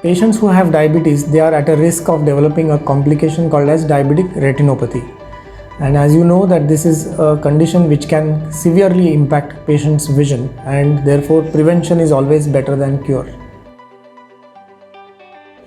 Patients who have diabetes, they are at a risk of developing a complication called as diabetic retinopathy. And as you know that this is a condition which can severely impact patient's vision, and therefore prevention is always better than cure.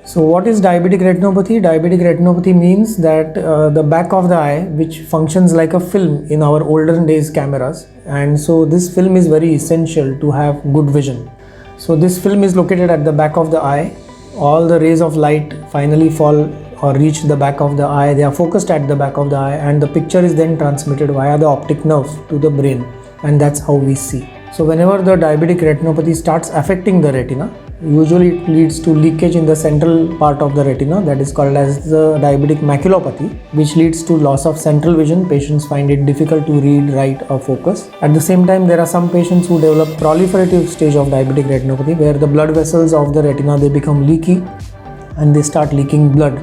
So what is diabetic retinopathy? Diabetic retinopathy means that the back of the eye, which functions like a film in our olden days cameras, and so this film is very essential to have good vision. So this film is located at the back of the eye. All the rays of light finally fall or reach the back of the eye. They are focused at the back of the eye, and the picture is then transmitted via the optic nerve to the brain, and that's how we see. So whenever the diabetic retinopathy starts affecting the retina, usually it leads to leakage in the central part of the retina, that is called as the diabetic maculopathy, which leads to loss of central vision. Patients find it difficult to read, write or focus. At the same time, there are some patients who develop proliferative stage of diabetic retinopathy, where the blood vessels of the retina, they become leaky and they start leaking blood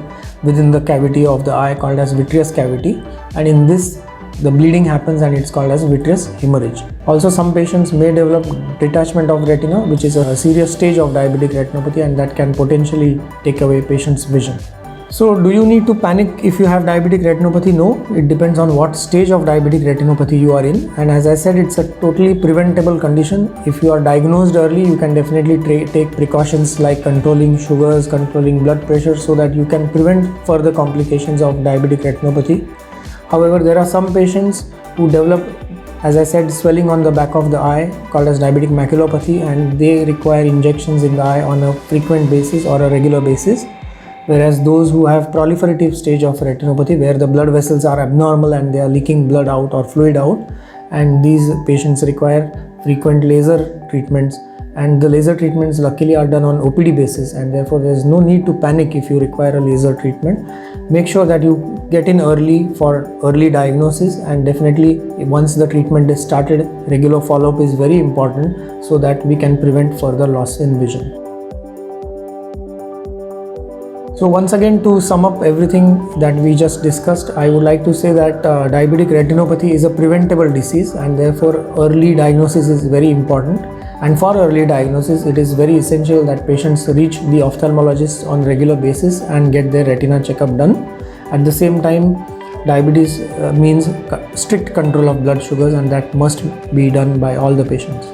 within the cavity of the eye called as vitreous cavity, and in this the bleeding happens and it's called as vitreous hemorrhage. Also, some patients may develop detachment of retina, which is a serious stage of diabetic retinopathy, and that can potentially take away patient's vision. So do you need to panic if you have diabetic retinopathy? No, it depends on what stage of diabetic retinopathy you are in, and as I said, it's a totally preventable condition. If you are diagnosed early, you can definitely take precautions like controlling sugars, controlling blood pressure, so that you can prevent further complications of diabetic retinopathy. However, there are some patients who develop, as I said, swelling on the back of the eye called as diabetic maculopathy, and they require injections in the eye on a frequent basis or a regular basis. Whereas those who have proliferative stage of retinopathy, where the blood vessels are abnormal and they are leaking blood out or fluid out, and these patients require frequent laser treatments, and the laser treatments luckily are done on OPD basis, and therefore there is no need to panic if you require a laser treatment. Make sure that you get in early for early diagnosis, and definitely once the treatment is started, regular follow-up is very important so that we can prevent further loss in vision. So once again, to sum up everything that we just discussed, I would like to say that diabetic retinopathy is a preventable disease, and therefore early diagnosis is very important. And for early diagnosis, it is very essential that patients reach the ophthalmologist on regular basis and get their retina checkup done. At the same time, diabetes means strict control of blood sugars, and that must be done by all the patients.